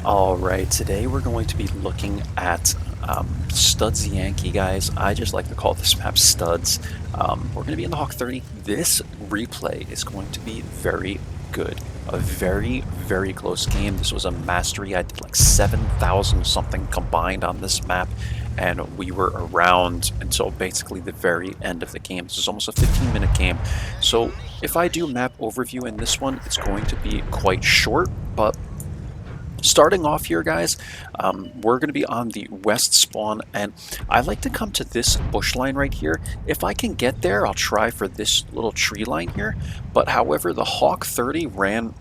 Alright, today we're going to be looking at STUDZIANKI, guys. I just like to call this map Studs. We're going to be in the Hawk 30. This replay is going to be very good. A very, very close game. This was a mastery. I did like 7,000 something combined on this map, and we were around until basically the very end of the game. This is almost a 15-minute game. So if I do map overview in this one, it's going to be quite short, but starting off here, guys, we're going to be on the west spawn, and I like to come to this bush line right here. If I can get there, I'll try for this little tree line here, but however, the Hawk 30 ran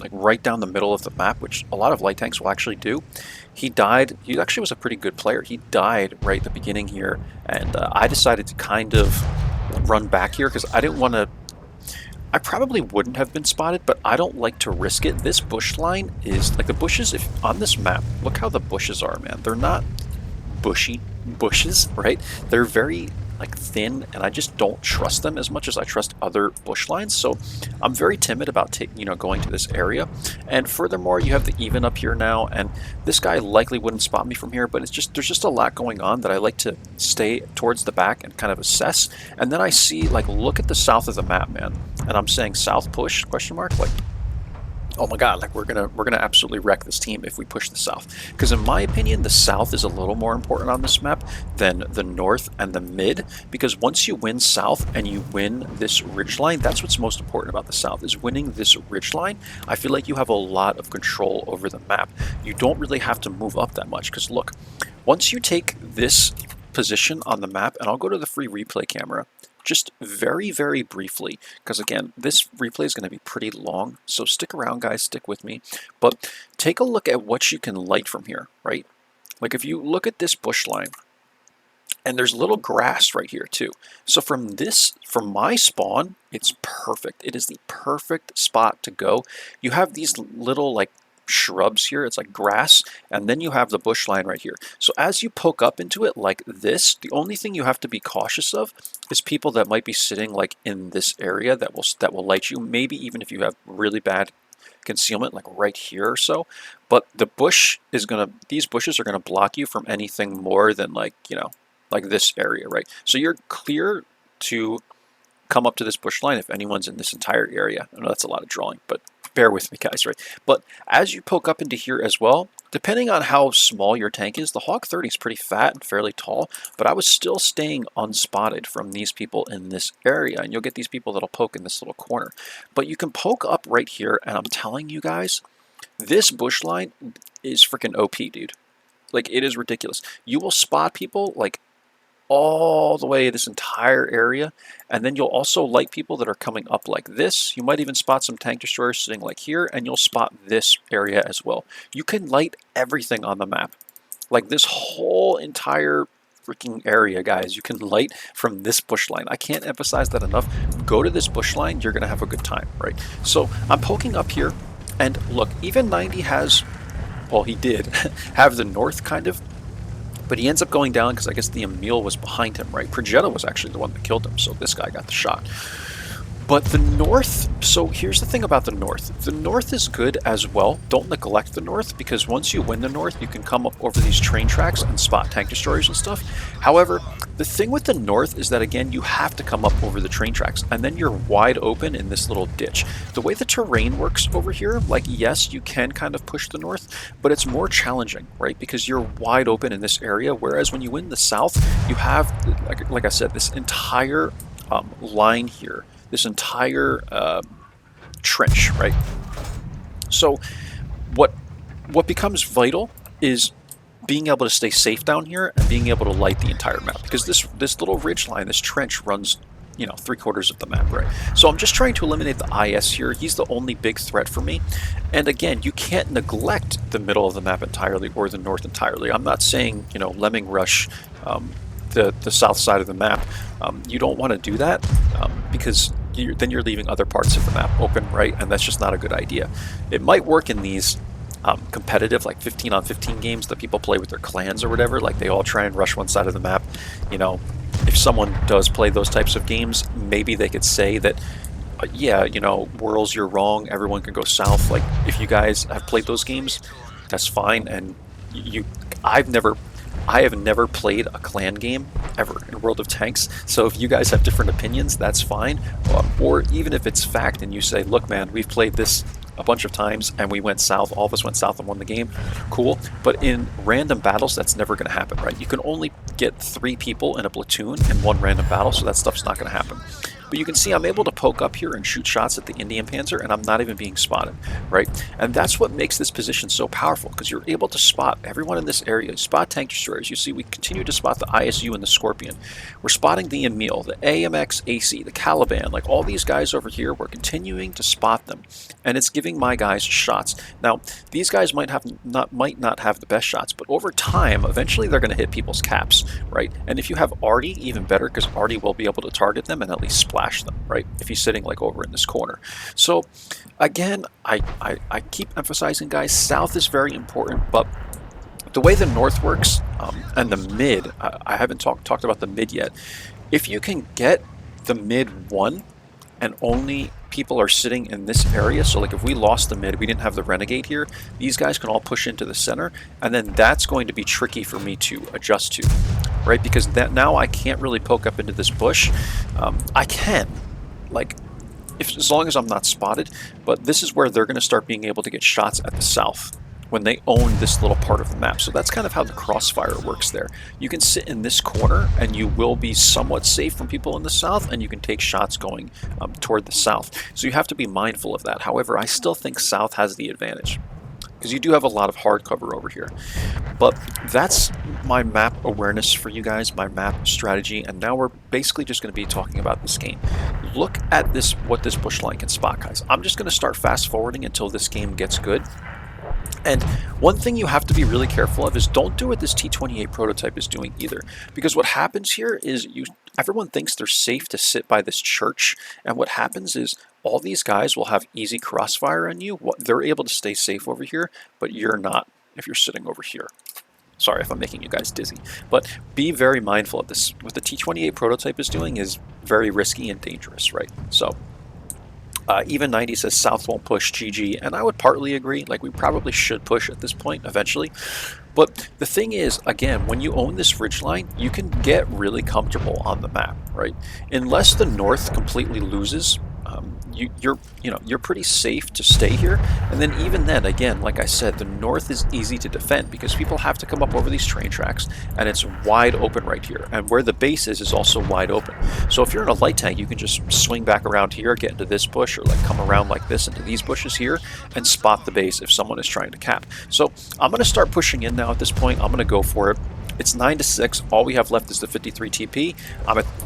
like right down the middle of the map, which a lot of light tanks will actually do. He died. He actually was a pretty good player. He died right at the beginning here, and I decided to kind of run back here because I didn't want to. I probably wouldn't have been spotted, but I don't like to risk it. This bush line is like the bushes. If on this map, look how the bushes are, man. They're not bushy bushes, right? They're very like thin, and I just don't trust them as much as I trust other bush lines. So I'm very timid about going to this area. And furthermore, you have the even up here now, and this guy likely wouldn't spot me from here, but it's just there's just a lot going on that I like to stay towards the back and kind of assess. And then I see, like, look at the south of the map, man, and I'm saying south push question mark, like, oh my god, like we're gonna absolutely wreck this team if we push the south. Because in my opinion, the south is a little more important on this map than the north and the mid, because once you win south and you win this ridge line, that's what's most important about the south, is winning this ridge line. I feel like you have a lot of control over the map. You don't really have to move up that much, because look, once you take this position on the map, and I'll go to the free replay camera just very, very briefly, because again, this replay is going to be pretty long, so stick around, guys, stick with me. But take a look at what you can light from here, right? Like if you look at this bush line, and there's little grass right here too. So from my spawn, it's perfect. It is the perfect spot to go. You have these little like shrubs here, it's like grass, and then you have the bush line right here. So as you poke up into it like this, the only thing you have to be cautious of is people that might be sitting like in this area that will light you, maybe even if you have really bad concealment like right here or so. But the bush is these bushes are gonna block you from anything more than like, like this area, right? So you're clear to come up to this bush line if anyone's in this entire area. I know that's a lot of drawing, but bear with me, guys, right? But as you poke up into here as well, depending on how small your tank is, the Hawk 30 is pretty fat and fairly tall, but I was still staying unspotted from these people in this area, and you'll get these people that'll poke in this little corner. But you can poke up right here, and I'm telling you guys, this bush line is freaking OP, dude. Like, it is ridiculous. You will spot people, like, all the way this entire area, and then you'll also light people that are coming up like this. You might even spot some tank destroyers sitting like here, and you'll spot this area as well. You can light everything on the map, like this whole entire freaking area, guys. You can light from this bush line. I can't emphasize that enough. Go to this bush line, you're gonna have a good time, right? So I'm poking up here, and look, even 90 has, well, he did have the north kind of, but he ends up going down because I guess the Emil was behind him, right? Progetta was actually the one that killed him, so this guy got the shot. But the north, so here's the thing about the north. The north is good as well. Don't neglect the north, because once you win the north, you can come up over these train tracks and spot tank destroyers and stuff. However, the thing with the north is that, again, you have to come up over the train tracks, and then you're wide open in this little ditch. The way the terrain works over here, like, yes, you can kind of push the north, but it's more challenging, right? Because you're wide open in this area, whereas when you win the south, you have, like I said, this entire line here, this entire trench, right? So what becomes vital is being able to stay safe down here and being able to light the entire map, because this little ridge line, this trench runs, 3/4 of the map, right? So I'm just trying to eliminate the IS here. He's the only big threat for me. And again, you can't neglect the middle of the map entirely or the north entirely. I'm not saying, lemming rush the south side of the map. You don't want to do that because then you're leaving other parts of the map open, right? And that's just not a good idea. It might work in these competitive, like 15 on 15 games that people play with their clans or whatever, like they all try and rush one side of the map. If someone does play those types of games, maybe they could say that, yeah, Whirls, you're wrong, everyone can go south. Like, if you guys have played those games, That's fine. And you, I've never, I have never played a clan game ever in World of Tanks. So if you guys have different opinions, that's fine. Or even if it's fact and you say, look, man, we've played this a bunch of times and we went south, all of us went south and won the game, cool. But in random battles, that's never going to happen, right? You can only get 3 people in a platoon in one random battle, so that stuff's not going to happen. But you can see I'm able to poke up here and shoot shots at the Indian Panzer, and I'm not even being spotted, right? And that's what makes this position so powerful, because you're able to spot everyone in this area. You spot tank destroyers. You see we continue to spot the ISU and the Scorpion. We're spotting the Emil, the AMX AC, the Caliban, like all these guys over here, we're continuing to spot them. And it's giving my guys shots. Now, these guys might not have the best shots, but over time, eventually they're going to hit people's caps, right? And if you have Artie, even better, because Artie will be able to target them and at least splash them, right? If he's sitting like over in this corner. So again, I keep emphasizing, guys, south is very important, but the way the north works and the mid, I haven't talked about the mid yet. If you can get the mid one and only people are sitting in this area, so like if we lost the mid, we didn't have the renegade here, these guys can all push into the center, and then that's going to be tricky for me to adjust to, right? Because that now I can't really poke up into this bush. I can, like, as long as I'm not spotted, but this is where they're going to start being able to get shots at the south when they own this little part of the map. So that's kind of how the crossfire works there. You can sit in this corner and you will be somewhat safe from people in the south, and you can take shots going toward the south. So you have to be mindful of that. However, I still think south has the advantage, because you do have a lot of hard cover over here. But that's my map awareness for you guys, my map strategy, and now we're basically just going to be talking about this game. Look at this, what this bush line can spot, guys. I'm just going to start fast forwarding until this game gets good. And one thing you have to be really careful of is don't do what this T-28 prototype is doing either. Because what happens here is everyone thinks they're safe to sit by this church, and what happens is all these guys will have easy crossfire on you. They're able to stay safe over here, but you're not if you're sitting over here. Sorry if I'm making you guys dizzy, but be very mindful of this. What the T-28 prototype is doing is very risky and dangerous, right? So even 90 says South won't push, GG, and I would partly agree. Like, we probably should push at this point eventually. But the thing is, again, when you own this ridgeline, you can get really comfortable on the map, right? Unless the north completely loses, you're pretty safe to stay here. And then even then, again, like I said, the north is easy to defend because people have to come up over these train tracks, and it's wide open right here. And where the base is also wide open. So if you're in a light tank, you can just swing back around here, get into this bush, or like come around like this into these bushes here and spot the base if someone is trying to cap. So I'm going to start pushing in now at this point. I'm going to go for it. It's 9-6. All we have left is the 53 TP.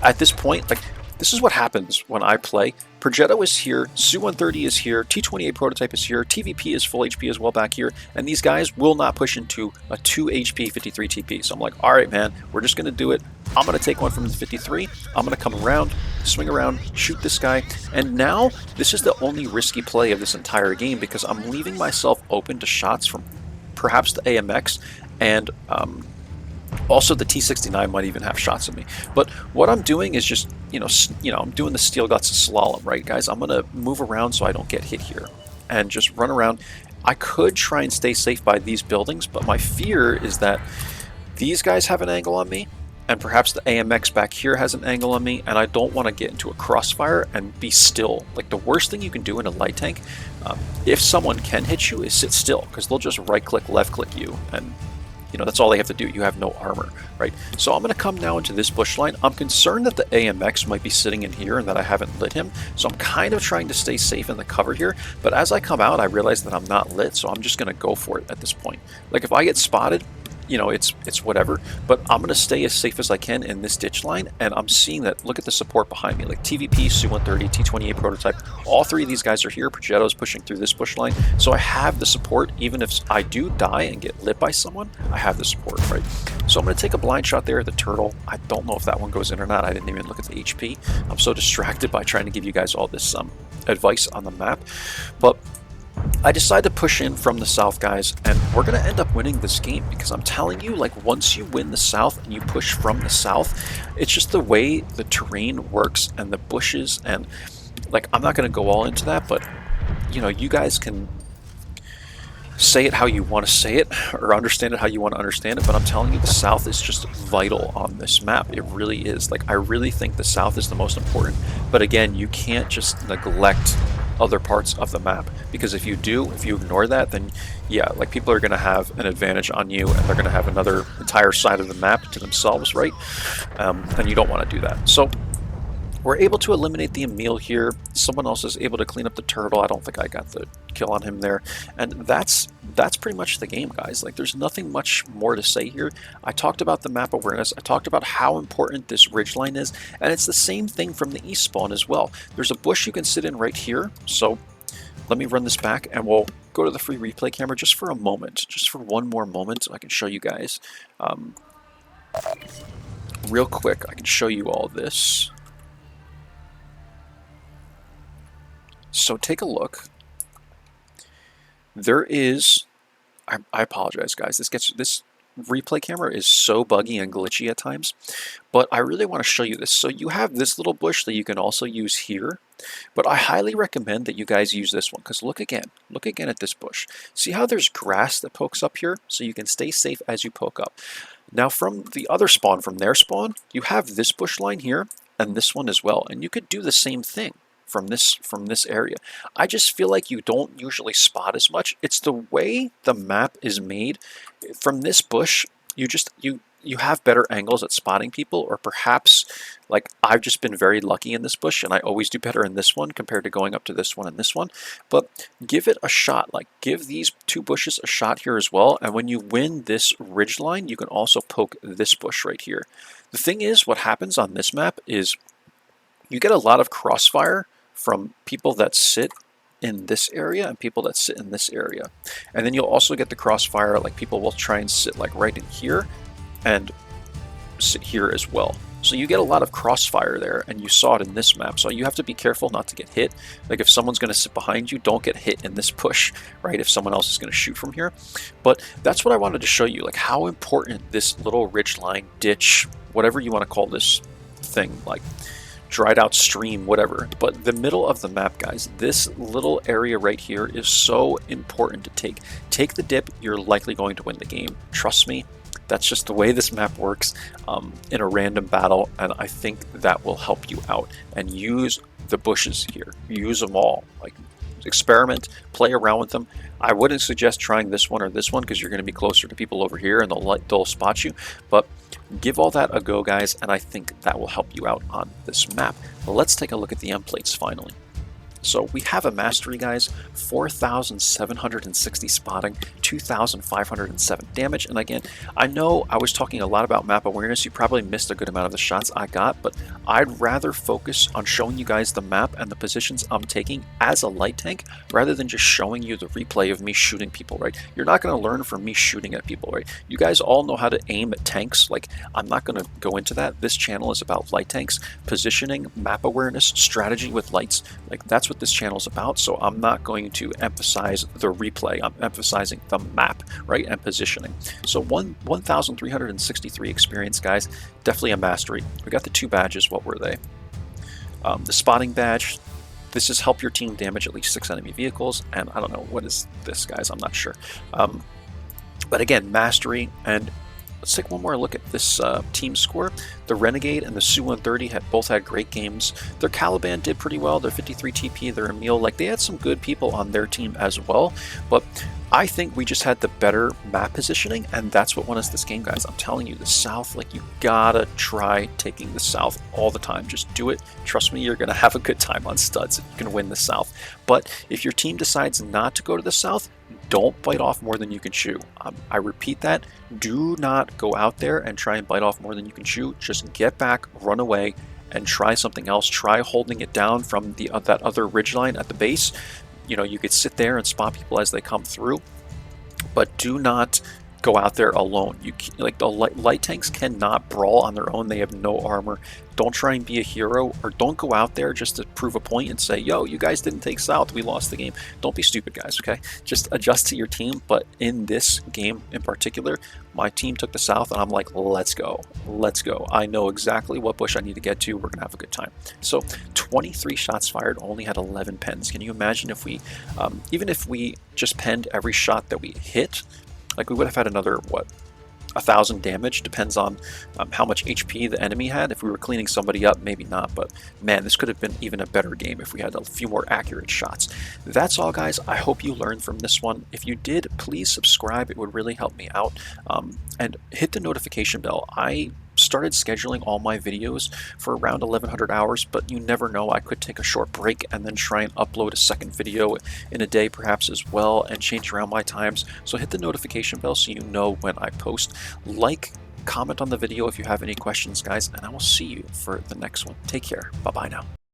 At this point, like, this is what happens when I play. Progetto is here, Su-130 is here, T-28 prototype is here, TVP is full HP as well back here, and these guys will not push into a 2 HP 53 TP. So I'm like, alright man, we're just going to do it. I'm going to take one from the 53, I'm going to come around, swing around, shoot this guy, and now this is the only risky play of this entire game because I'm leaving myself open to shots from perhaps the AMX, and also the T-69 might even have shots at me. But what I'm doing is just, I'm doing the steel guts slalom, right, guys? I'm going to move around so I don't get hit here and just run around. I could try and stay safe by these buildings, but my fear is that these guys have an angle on me, and perhaps the AMX back here has an angle on me, and I don't want to get into a crossfire and be still. Like, the worst thing you can do in a light tank, if someone can hit you, is sit still, because they'll just right-click, left-click you, and that's all they have to do. You have no armor, right? So I'm going to come now into this bush line. I'm concerned that the AMX might be sitting in here and that I haven't lit him. So I'm kind of trying to stay safe in the cover here. But as I come out, I realize that I'm not lit. So I'm just going to go for it at this point. Like, if I get spotted, it's whatever, but I'm going to stay as safe as I can in this ditch line, and I'm seeing that. Look at the support behind me, like TVP, Su-130, T-28 prototype, all three of these guys are here. Progetto's pushing through this bush line, so I have the support. Even if I do die and get lit by someone, I have the support, right? So I'm going to take a blind shot there at the turtle. I don't know if that one goes in or not. I didn't even look at the HP. I'm so distracted by trying to give you guys all this advice on the map, but I decided to push in from the south, guys, and we're going to end up winning this game because I'm telling you, like, once you win the south and you push from the south, it's just the way the terrain works and the bushes, and, like, I'm not going to go all into that, but, you guys can say it how you want to say it or understand it how you want to understand it, but I'm telling you, the south is just vital on this map. It really is. Like, I really think the south is the most important, but again, you can't just neglect other parts of the map, because if you do, if you ignore that, then yeah, like, people are going to have an advantage on you, and they're going to have another entire side of the map to themselves, right? And you don't want to do that. So we're able to eliminate the Emil here. Someone else is able to clean up the turtle. I don't think I got the kill on him there. And that's pretty much the game, guys. Like, there's nothing much more to say here. I talked about the map awareness. I talked about how important this ridgeline is. And it's the same thing from the east spawn as well. There's a bush you can sit in right here. So let me run this back, and we'll go to the free replay camera just for a moment. Just for one more moment, so I can show you guys. Real quick, I can show you all this. So take a look. There is, I apologize, guys. This replay camera is so buggy and glitchy at times, but I really want to show you this. So you have this little bush that you can also use here, but I highly recommend that you guys use this one, because look again at this bush. See how there's grass that pokes up here, so you can stay safe as you poke up. Now from the other spawn, from their spawn, you have this bush line here and this one as well, and you could do the same thing from this area. I just feel like you don't usually spot as much. It's the way the map is made. From this bush, you have better angles at spotting people, or perhaps, like, I've just been very lucky in this bush, and I always do better in this one compared to going up to this one and this one. But give it a shot. Like, give these two bushes a shot here as well, and when you win this ridge line, you can also poke this bush right here. The thing is, what happens on this map is you get a lot of crossfire from people that sit in this area and people that sit in this area. And then you'll also get the crossfire, like, people will try and sit like right in here and sit here as well. So you get a lot of crossfire there, and you saw it in this map. So you have to be careful not to get hit. Like, if someone's going to sit behind you, don't get hit in this push, right? If someone else is going to shoot from here. But that's what I wanted to show you, like, how important this little ridge line, ditch, whatever you want to call this thing, like dried out stream, whatever. But the middle of the map, guys, this little area right here is so important to take. Take the dip, you're likely going to win the game. Trust me, that's just the way this map works in a random battle, and I think that will help you out. And use the bushes here. Use them all. Like, experiment, play around with them. I wouldn't suggest trying this one or this one, because you're going to be closer to people over here and they'll spot you. But give all that a go, guys, and I think that will help you out on this map. But let's take a look at the end plates finally. So we have a mastery, guys, 4,760 spotting, 2,507 damage. And again, I know I was talking a lot about map awareness. You probably missed a good amount of the shots I got, but I'd rather focus on showing you guys the map and the positions I'm taking as a light tank, rather than just showing you the replay of me shooting people, right? You're not going to learn from me shooting at people, right? You guys all know how to aim at tanks. Like, I'm not going to go into that. This channel is about light tanks, positioning, map awareness, strategy with lights. Like, that's what this channel is about. So I'm not going to emphasize the replay. I'm emphasizing the map, right, and positioning. So 1,363 experience, guys. Definitely a mastery. We got the 2 badges. What were they? The spotting badge. This is help your team damage at least 6 enemy vehicles. And I don't know, what is this, guys? I'm not sure. But again, mastery. And let's take one more look at this team score. The Renegade and the Su-130 both had great games. Their Caliban did pretty well. Their 53 TP, their Emil, like, they had some good people on their team as well. But I think we just had the better map positioning, and that's what won us this game, guys. I'm telling you, the South, like, you gotta try taking the South all the time. Just do it. Trust me, you're gonna have a good time on studs. You can win the South. But if your team decides not to go to the South, don't bite off more than you can chew. I repeat that. Do not go out there and try and bite off more than you can chew. Just get back, run away, and try something else. Try holding it down from that other ridgeline at the base. You know, you could sit there and spot people as they come through, but do not go out there alone. Like the light tanks cannot brawl on their own. They have no armor. Don't try and be a hero, or don't go out there just to prove a point and say, yo, you guys didn't take South, we lost the game. Don't be stupid, guys, okay? Just adjust to your team. But in this game in particular, my team took the South, and I'm like, let's go. Let's go. I know exactly what bush I need to get to. We're going to have a good time. So 23 shots fired, only had 11 pens. Can you imagine if we, even if we just penned every shot that we hit, like we would have had another, what, 1,000 damage, depends on how much HP the enemy had. If we were cleaning somebody up, maybe not, but man, this could have been even a better game if we had a few more accurate shots. That's all, guys. I hope you learned from this one. If you did, please subscribe. It would really help me out, and hit the notification bell. I started scheduling all my videos for around 1100 hours, but you never know, I could take a short break and then try and upload a second video in a day perhaps as well, and change around my times. So hit the notification bell so you know when I post. Like, comment on the video if you have any questions, guys, and I will see you for the next one. Take care. Bye bye now.